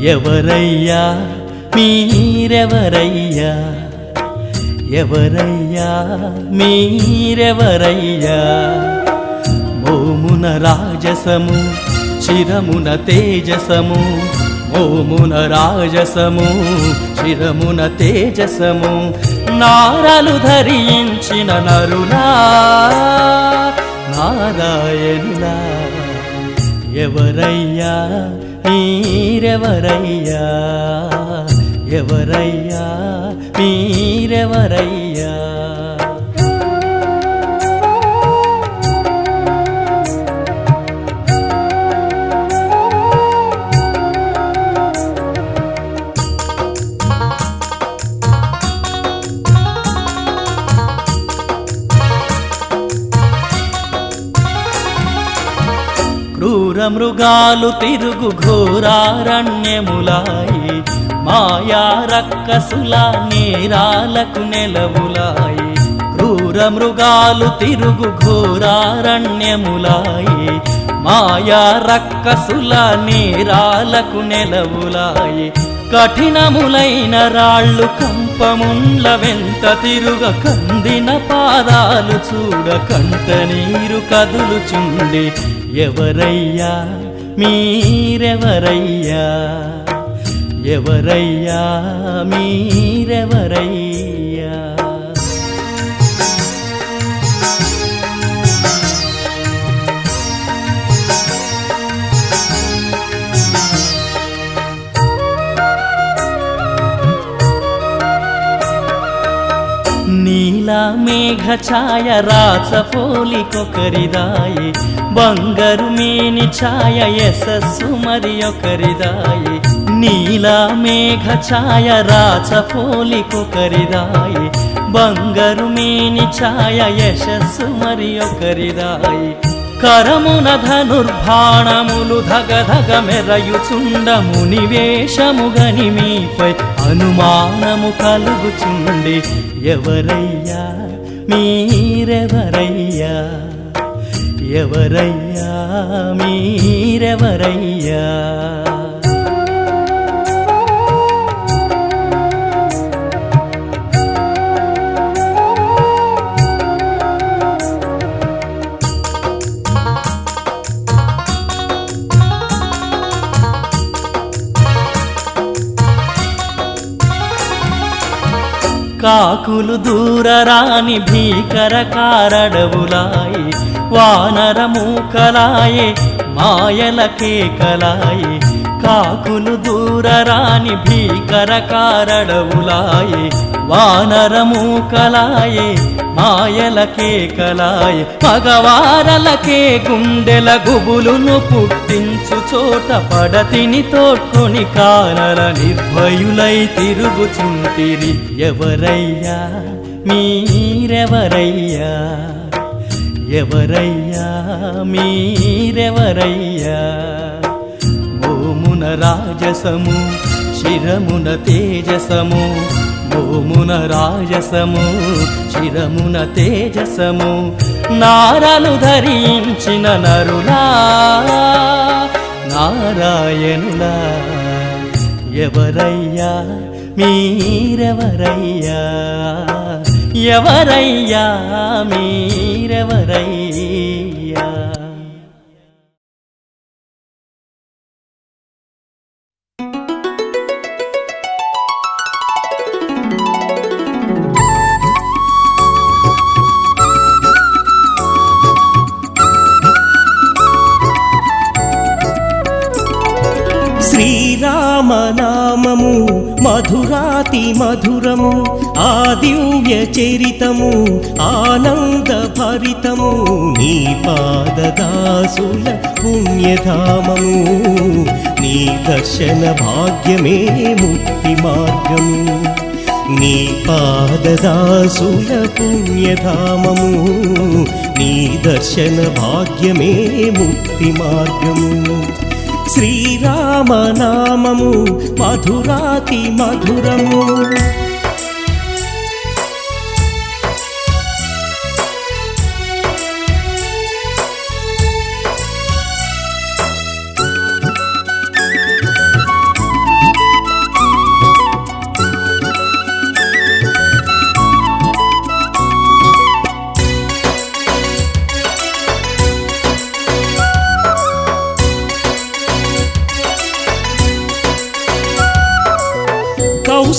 ఎవరయ్యా మీరెవరయ్యా, ఎవరయ్యా మీరెవరయ్యా. మోమున రాజసము శిరమున తేజసము, మోమున రాజసము శిరమున తేజసము, నారలు ధరించిన నరులా నారాయణులా. ఎవరయ్యా మీరెవరయ్యా, ఎవరయ్యా మీరెవరయ్యా. క్రూర మృగాలు తిరుగు ఘోరారణ్యములాయి, మాయా రక్కసుల నేరాలకు నెలవులాయి. క్రూర మృగాలు తిరుగు ఘోరారణ్యములాయి, మాయా రక్కసుల నేరాలకు నెలవులాయి. కఠినములైన రాళ్ళు కంపముండ్ల వెంట తిరుగ, కందిన పాదాలు చూడ కంట నీరు కదులుచుండి. ఎవరయ్యా మీరెవరయ్యా, ఎవరయ్యా మీరెవరయ్యా. నీలా మేఘ ఛాయ రాచపోలికొకరిదాయి, బంగారు మేని ఛాయ యశస్సు మరి ఒకరిదాయి. నీలా మేఘ ఛాయ రాచపోలికొకరిదాయి, బంగారు మేని ఛాయ యశస్సు మరి ఒకరిదాయి. కరమున ధనుర్బాణములు ధగధగ మెరయుచుండ, మునివేషముగని మీపై అనుమానము కలుగుచుండి. ఎవరయ్యా మీరెవరయ్యా, ఎవరయ్యా మీరెవరయ్యా. కాకులు దూరరాని భీకర కారడవులాయి, వానర మూకలాయే మాయల కేకలాయి. కాకులు దూరరాని భీకర కారడవులాయి, వానర మూకలాయే మాయల కేకలాయే. మగవారలకే గుండెల గుబులును పుట్టించు చోట, పడతిని తోడ్కొని కానల నిర్భయులై తిరుగుచుంటిరి. ఎవరయ్యా మీరెవరయ్యా, ఎవరయ్యా మీరెవరయ్యా. మోమున రాజసము శిరమున తేజసము, మోమున రాజసము శిరమున తేజసము, నారలు ధరించిన నరులా నారాయణులా. ఎవరయ్యా మీరెవరయ్యా, ఎవరయ్యా మీరెవరయ్యా. శ్రీరామనామము మధురాతి మధురము, ఆ దివ్య చరితము ఆనంద భరితము. నీ పాదదాసుల పుణ్యధామము, నీ దర్శన భాగ్యమే ముక్తి మార్గము. నీ పాదదాసుల పుణ్యధామము, నీ దర్శన భాగ్యమే ముక్తి మార్గము. శ్రీరామనామము మధురాతి మధురము.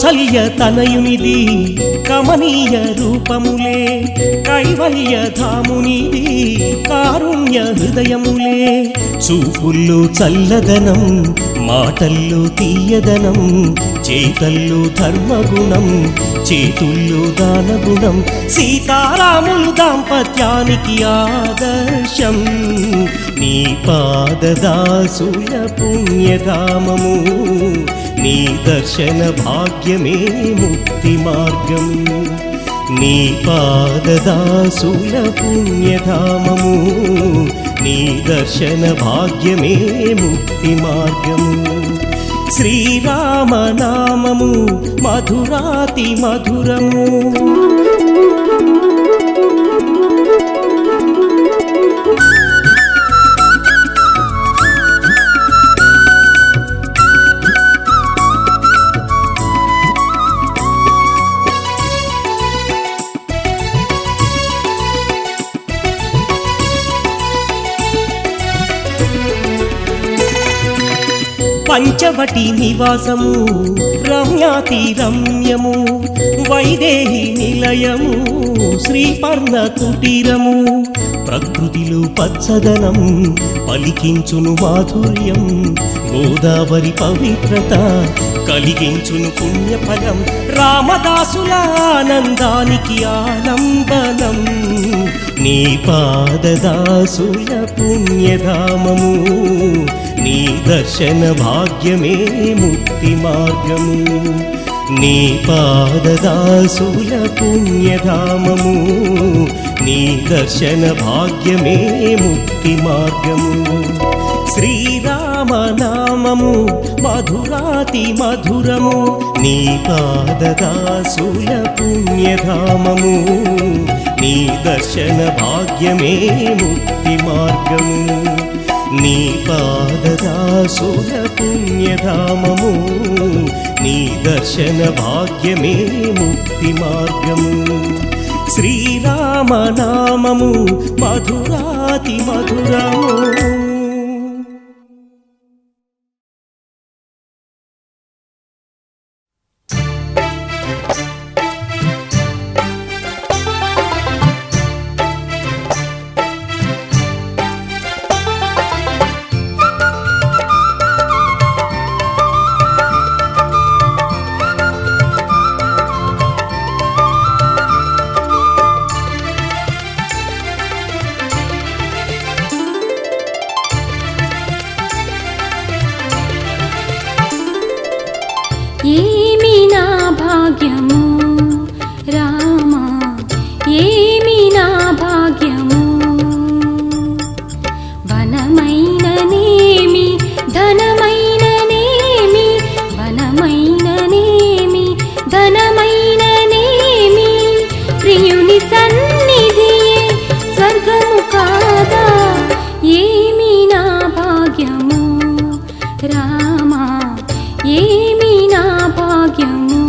కౌసల్య తనయునిది కమనీయ రూపములే, కైవల్య ధామునిది కారుణ్య హృదయములే. చూపుల్లో చల్లదనం, మాటల్లో తీయదనం, చేతల్లో ధర్మగుణం, చేతుల్లో దానగుణం. సీతారాములు దాంపత్యానికి ఆదర్శం. నీ పాదదాసుల పుణ్యధామము, నీ దర్శన భాగ్యమే ముక్తి మార్గము. నీ పాదదాసుల పుణ్యధామము, నీ దర్శన భాగ్యమే ముక్తి మార్గము. శ్రీరామనామము మధురాతి మధురము. పంచవటి నివాసము రమ్యాతి రమ్యము, వైదేహి నిలయము శ్రీపర్ణ కుటీరము. ప్రకృతిలో పచ్చదనం పలికించును మాధుర్యం, గోదావరి పవిత్రత కలిగించును పుణ్యఫలం. రామదాసుల ఆనందానికి ఆలంబనం. నీ పాదదాసుల పుణ్యధామము, నీ దర్శన భాగ్యమే ముక్తి మార్గము. నీ పాదదాసుల పుణ్యధామము, నీ దర్శన భాగ్యమే ముక్తి మార్గము. శ్రీరామనామము మధురాతి మధురము. నీ పాదదాసుల పుణ్యధామము, నీ దర్శన భాగ్యమే ముక్తి మార్గము. నీ పాదదాసుల పుణ్యధామము, నీ దర్శన భాగ్యమే ముక్తి మార్గము. శ్రీరామనామము మధురాతి మధురము. ఏమి నా భాగ్యము రామా, ఏమి నా భాగ్యము. వనమైననేమి ధనమైననేమి, వనమైననేమి ధనమైననేమి, ప్రియుని సన్నిధియే స్వర్గము కాదా. ఏమి నా భాగ్యము రామా, ఏమి నా భాగ్యము.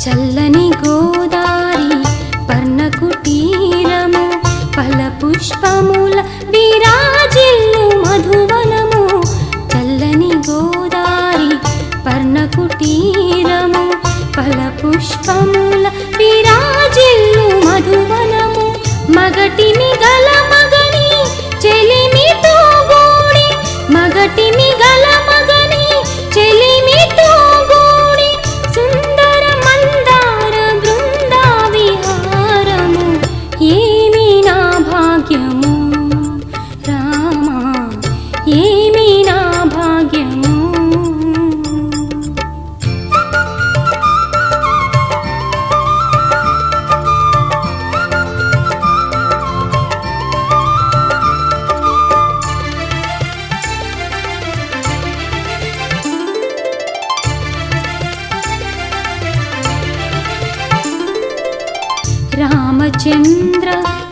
చల్లని గోదారి పర్ణకుటీరము, ఫలపుష్పముల విరాజిల్లు మధువనము. చల్లని గోదారి పర్ణకుటీరము, ఫలపుష్పముల విరాజిల్లు మధువనము. మగటిమి గల మగని చెలిమితో గూడి, మగటిమి గల మగని చెలిమితో గూడి, సుందర మందార బృందా విహారము. ఏమి నా భాగ్యము రామా, ఏమి నా భాగ్యము. రామచంద్ర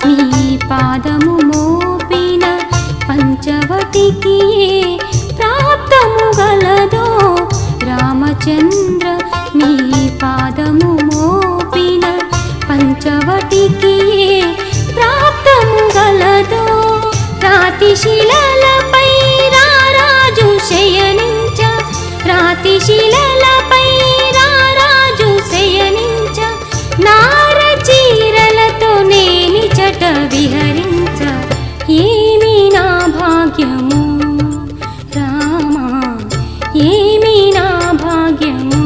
నీ పాదము మోపిన పంచవటి పంచవటికి ప్రాప్తము గలదో రామచంద్ర మీ పాదము మోపిన పంచవటికి ప్రాప్తము గలదో రాతి శిలలపై రారాజు శయనించ రాతి శిలలపై రారాజు శయనించ నార చీరలతో నేనిచట విహరించ ఏమి నా భాగ్యము రామా ఏమి నా భాగ్యము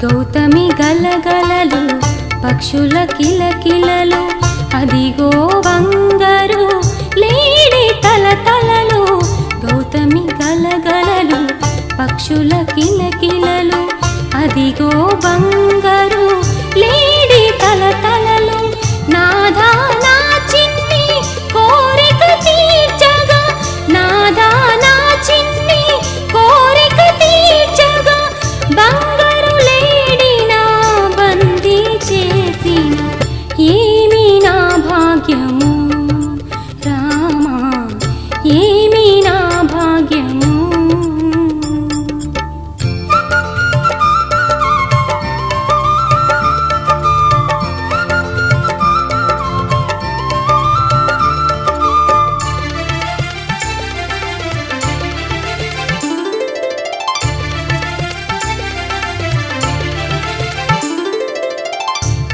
గౌతమి గలగలలు పక్షుల కిలకిలలు అదిగో బంగారు లేడి తలతలలు గౌతమి గలగలలు పక్షుల కిలకిలలు అదిగో బంగారు లేడి తలతలలు నాదా నా చిన్ని కోరిక తీర్చగా నాదా నా చిన్ని కోరిక తీర్చగా బంగారు లేడినా బందీ చేసిన ఏమి నా భాగ్యము రామా ఏమి నా భాగ్యము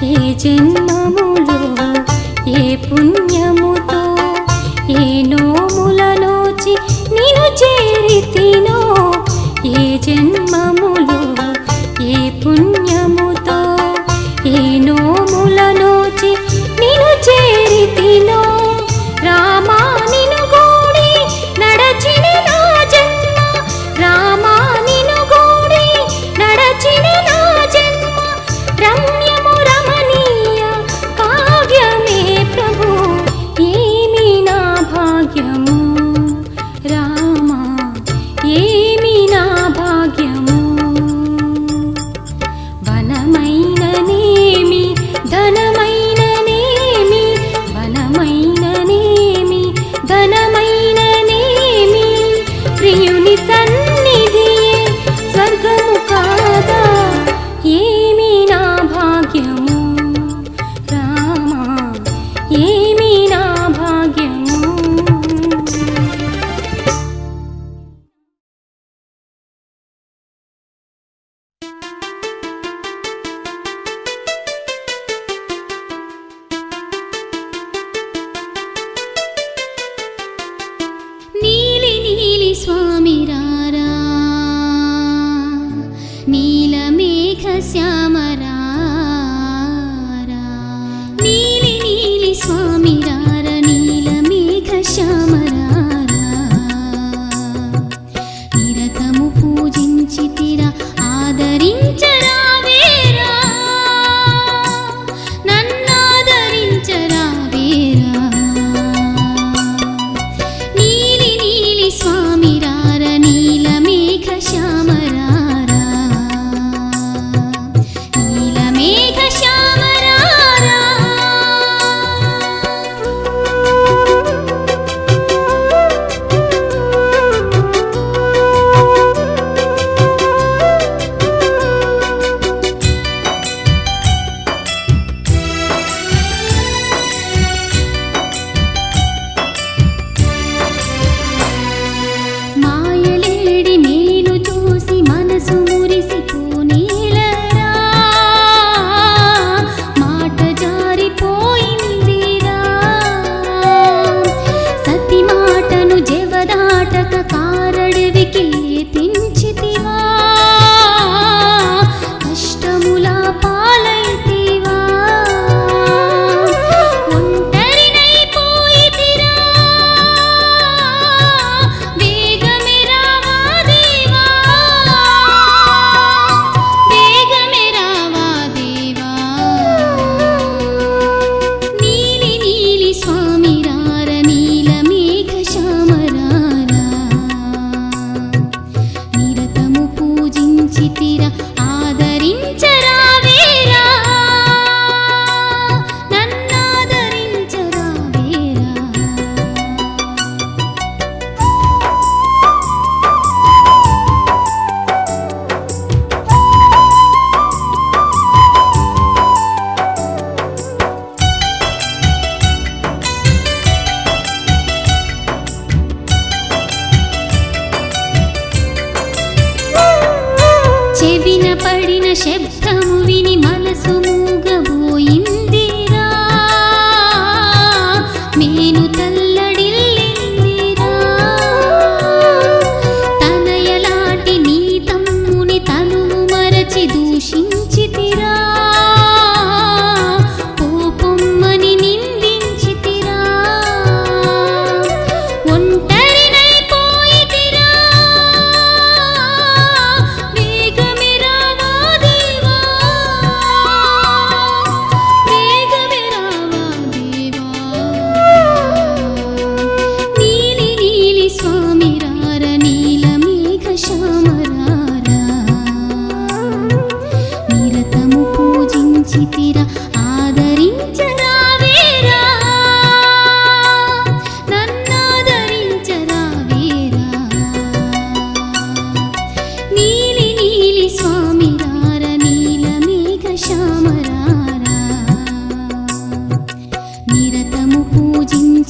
ఏ జన్మములో ఏ పుణ్యముతో ఏ నోముల నోచి నిను చేరితినో ఏ జన్మములో ఏ పుణ్యముతో ఏ నోముల నోచి నిను చేరితినో రామా నిను గూడి నడచిన నా జన్మ రామా నిను గూడి నడచిన నా జన్మ రమ్యము రమణీయ కావ్యమే ప్రభు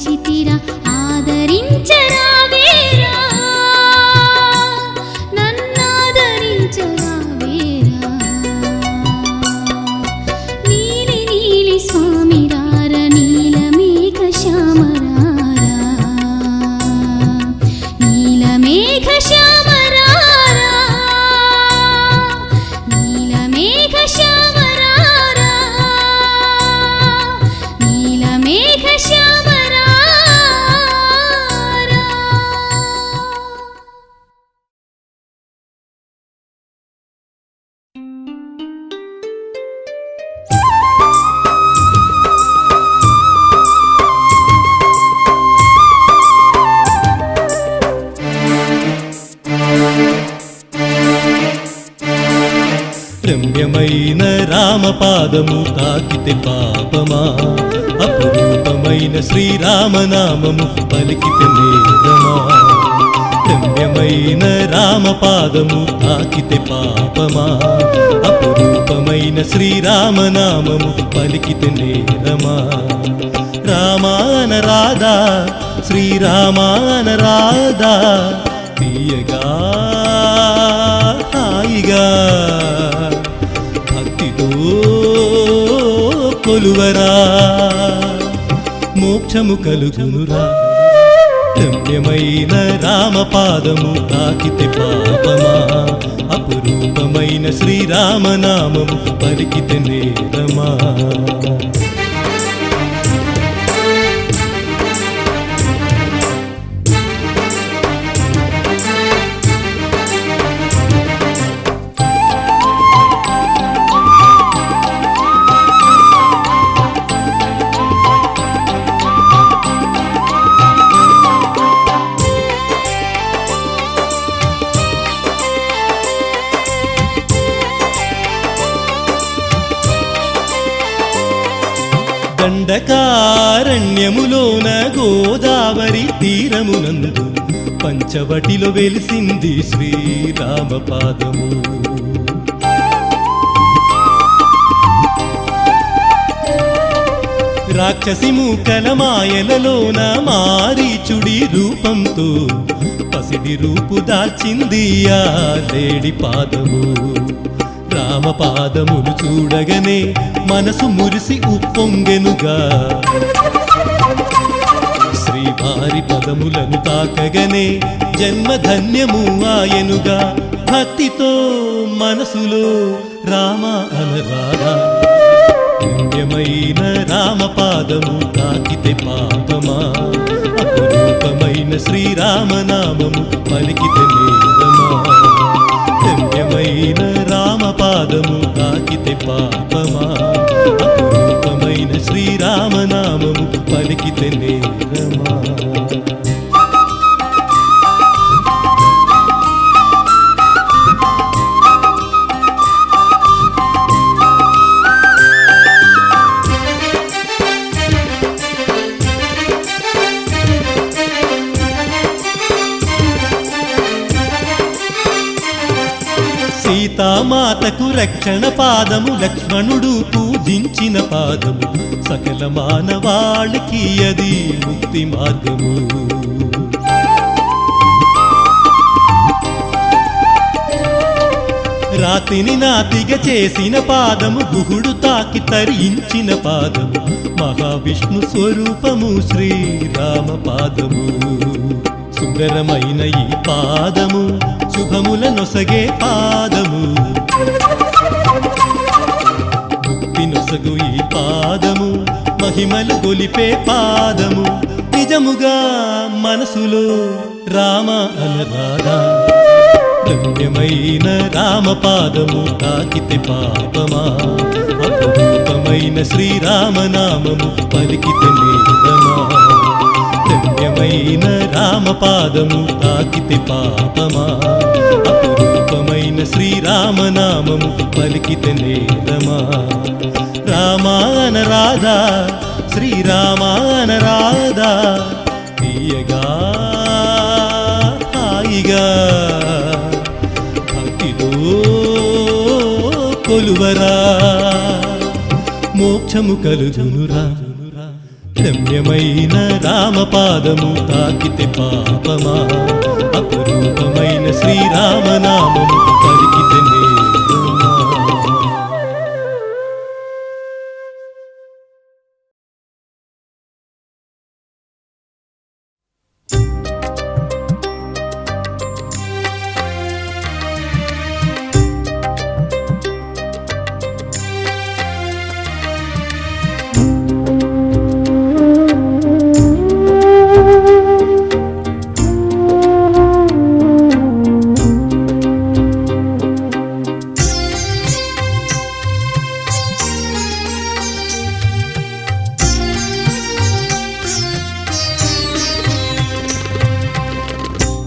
పిలిచితిరా ఆదరించరావేరా నన్నాదరించరావేరా నీలి నీలి స్వామిరార నీలమేఘ శ్యామరారా నీలమేఘ శ్యామరారా నీలమేఘ శ్యామరారా నీలమేఘ శ్యామరారా రమ్యమైన రామపాదము తాకితే పాపమా అపురూపమైన శ్రీరామనామము పలికితే నేరమా రమ్యమైన రామపాదము తాకితే పాపమా అపురూపమైన శ్రీరామనామము పలికితే నేరమా రామాన రాధా శ్రీరామాన రాధా తీయగా హాయిగా భక్తితో కొలువరా మోక్షము కలుగునురా రమ్యమైన రామపాదము తాకితే పాపమా అపురూపమైన శ్రీరామనామము పలికితే నేరమా దండకారణ్యములోన గోదావరి తీరమునందు పంచవటిలో వెలిసింది శ్రీరామపాదము రాక్షసి మూకల మాయలలోన మారీచుడి రూపంతో పసిడి రూపు దాల్చింది ఆ లేడి పాదము రామపాదములు చూడగనే మనసు మురిసి ఉప్పొంగెనుగా శ్రీవారి పదములను తాకగనే జన్మధన్యము ఆయనుగా భక్తితో మనసులో రామ అనరారా పుణ్యమైన రామపాదము తాకితే పాపమా అపురూపమైన శ్రీరామనామము పలికితే నేరమా ధన్యమైన రామపాదము తాకితే పాపమా అపురూపమైన శ్రీరామనామము పలికితే నేరమా సీతామాతకు రక్షణ పాదము లక్ష్మణుడు పూజించిన పాదము సకల మానవాళికి అది ముక్తి మార్గము రాతిని నాతిగా చేసిన పాదము గుహుడు తాకి తరించిన పాదము మహావిష్ణు స్వరూపము శ్రీరామ పాదము సుందరమైన ఈ పాదము శుభముల నొసగే పాదము ముక్తి నొసగు ఈ పాదము మహిమలు గొలిపే పాదము నిజముగా మనసులో రామ అనరాధా ధన్యమైన రామపాదము తాకితే పాపమా అపురూపమైన శ్రీరామనామము పలికితే నేరమా ధన్యమైన రామపాదము తాకితే పాపమా అపురూపమైన శ్రీరామనామము పలికితే నేరమా రామాన రాధా శ్రీరామాన రాధా తీయగా హాయిగా భక్తితో కొలువరా మోక్షము కలుగునురా రమ్యమైన రామపాదము తాకితే పాపమా అపురూపమైన శ్రీరామనామము పలికితే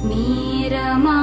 నేరమా.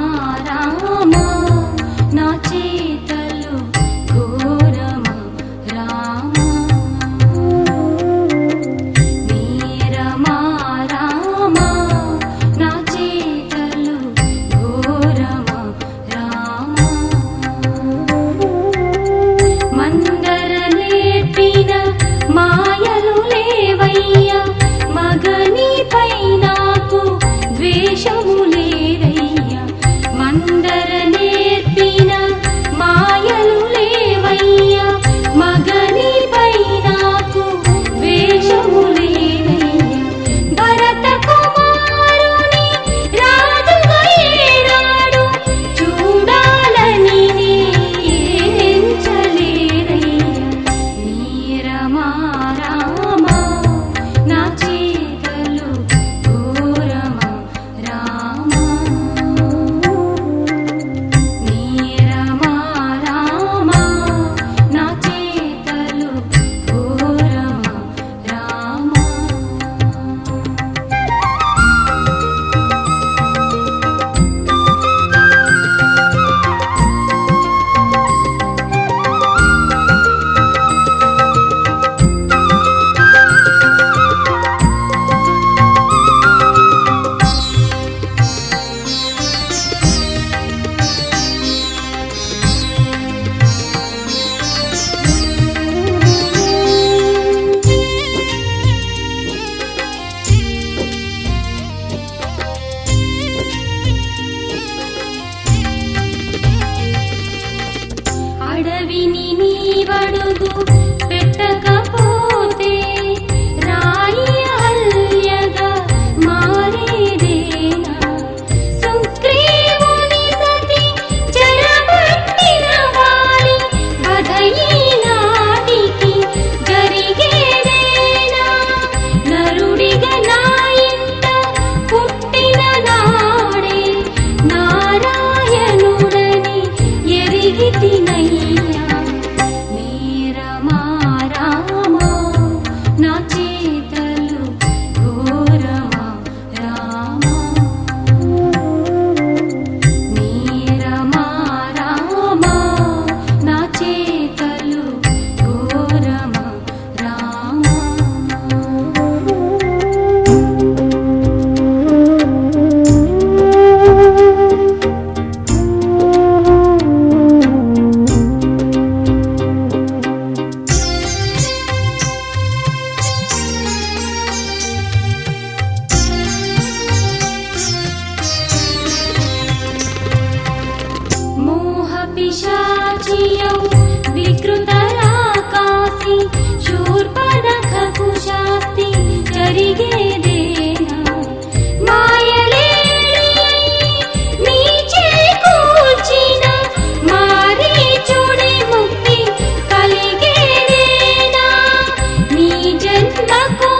జన్మకు